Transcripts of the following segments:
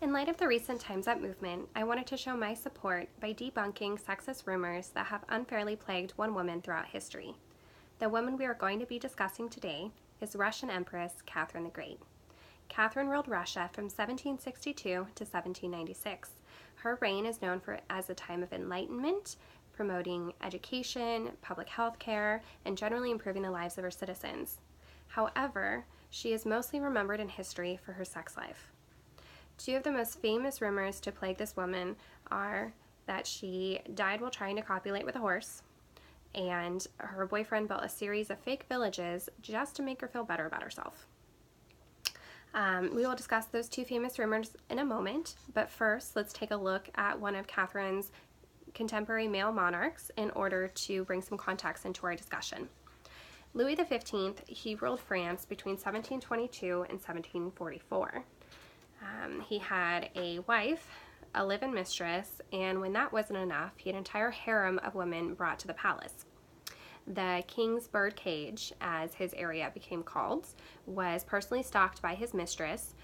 In light of the recent Time's Up movement, I wanted to show my support by debunking sexist rumors that have unfairly plagued one woman throughout history. The woman we are going to be discussing today is Russian Empress Catherine the Great. Catherine ruled Russia from 1762 to 1796. Her reign is known as a time of enlightenment, promoting education, public health care, and generally improving the lives of her citizens. However, she is mostly remembered in history for her sex life. Two of the most famous rumors to plague this woman are that she died while trying to copulate with a horse, and her boyfriend built a series of fake villages just to make her feel better about herself. We will discuss those two famous rumors in a moment, but first let's take a look at one of Catherine's contemporary male monarchs in order to bring some context into our discussion. Louis XV, he ruled France between 1722 and 1744. He had a wife, a live-in mistress, and when that wasn't enough, he had an entire harem of women brought to the palace. The King's Bird Cage, as his area became called, was personally stocked by his mistress.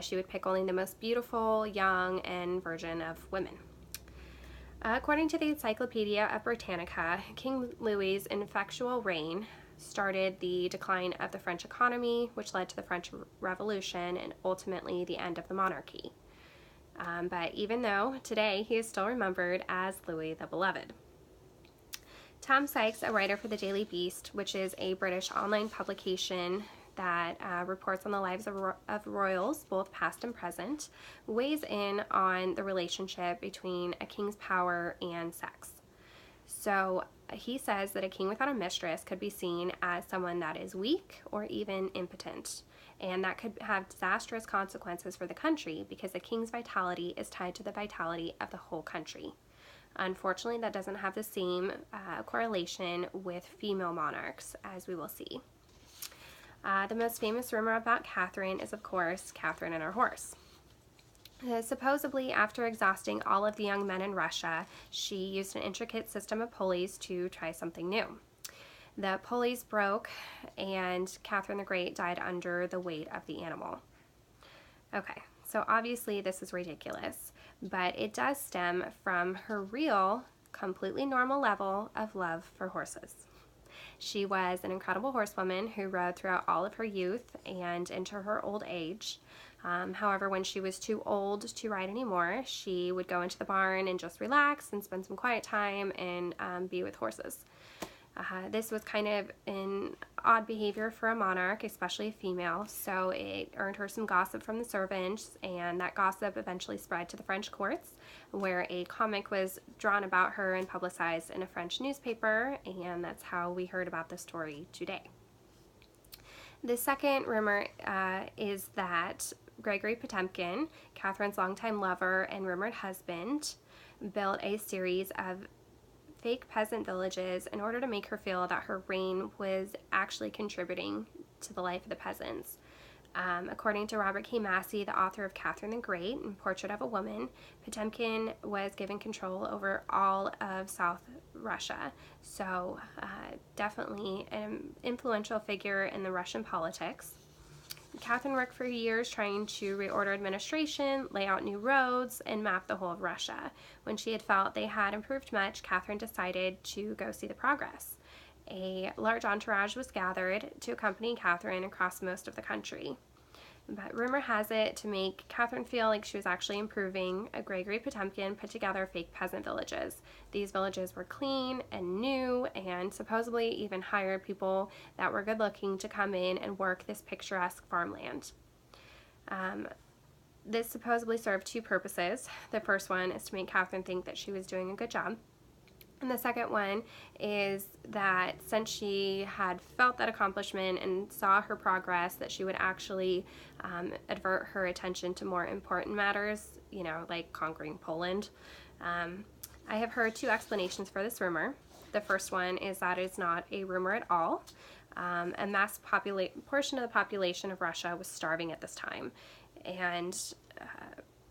She would pick only the most beautiful, young, and virgin of women. According to the Encyclopedia of Britannica, King Louis's ineffectual reign started the decline of the French economy, which led to the French Revolution and ultimately the end of the monarchy. But even though today he is still remembered as Louis the Beloved. Tom Sykes, a writer for the Daily Beast, which is a British online publication that reports on the lives of royals, both past and present, weighs in on the relationship between a king's power and sex. So he says that a king without a mistress could be seen as someone that is weak or even impotent, and that could have disastrous consequences for the country because the king's vitality is tied to the vitality of the whole country. Unfortunately, that doesn't have the same correlation with female monarchs, as we will see. The most famous rumor about Catherine is, of course, Catherine and her horse. Supposedly, after exhausting all of the young men in Russia, she used an intricate system of pulleys to try something new. The pulleys broke, and Catherine the Great died under the weight of the animal. Okay, so obviously this is ridiculous, but it does stem from her real, completely normal level of love for horses. She was an incredible horsewoman who rode throughout all of her youth and into her old age. However, when she was too old to ride anymore, she would go into the barn and just relax and spend some quiet time and be with horses. This was kind of an odd behavior for a monarch, especially a female, so it earned her some gossip from the servants, and that gossip eventually spread to the French courts, where a comic was drawn about her and publicized in a French newspaper, and that's how we heard about the story today. The second rumor is that Gregory Potemkin, Catherine's longtime lover and rumored husband, built a series of fake peasant villages in order to make her feel that her reign was actually contributing to the life of the peasants. According to Robert K. Massey, the author of Catherine the Great and Portrait of a Woman, Potemkin was given control over all of South Russia. So definitely an influential figure in the Russian politics. Catherine worked for years trying to reorder administration, lay out new roads, and map the whole of Russia. When she had felt they had improved much, Catherine decided to go see the progress. A large entourage was gathered to accompany Catherine across most of the country. But rumor has it, to make Catherine feel like she was actually improving, Gregory Potemkin put together fake peasant villages. These villages were clean and new, and supposedly even hired people that were good looking to come in and work this picturesque farmland. This supposedly served two purposes. The first one is to make Catherine think that she was doing a good job. And the second one is that since she had felt that accomplishment and saw her progress, that she would actually advert her attention to more important matters, like conquering Poland. I have heard two explanations for this rumor. The first one is that it's not a rumor at all. A mass portion of the population of Russia was starving at this time, and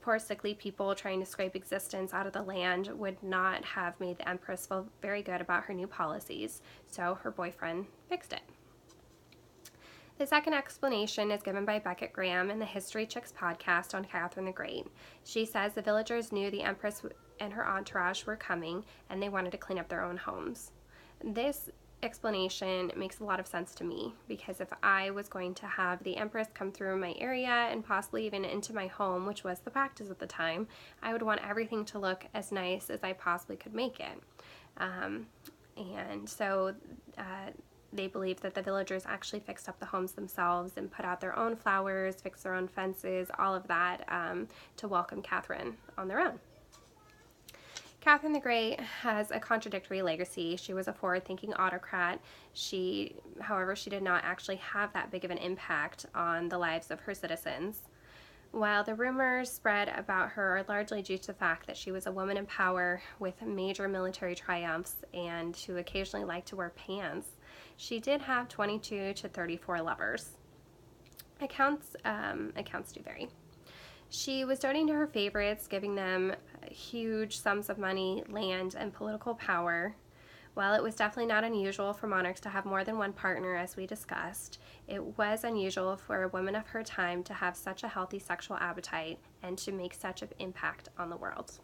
poor sickly people trying to scrape existence out of the land would not have made the Empress feel very good about her new policies, so her boyfriend fixed it. The second explanation is given by Beckett Graham in the History Chicks podcast on Catherine the Great. She says the villagers knew the Empress and her entourage were coming, and they wanted to clean up their own homes. This explanation makes a lot of sense to me, because if I was going to have the Empress come through my area and possibly even into my home, which was the practice at the time, I would want everything to look as nice as I possibly could make it. And so they believed that the villagers actually fixed up the homes themselves and put out their own flowers, fixed their own fences, all of that to welcome Catherine on their own. Catherine the Great has a contradictory legacy. She was a forward-thinking autocrat. However, she did not actually have that big of an impact on the lives of her citizens. While the rumors spread about her are largely due to the fact that she was a woman in power with major military triumphs and who occasionally liked to wear pants, she did have 22 to 34 lovers. Accounts do vary. She was doting to her favorites, giving them huge sums of money, land, and political power. While it was definitely not unusual for monarchs to have more than one partner, as we discussed, it was unusual for a woman of her time to have such a healthy sexual appetite and to make such an impact on the world.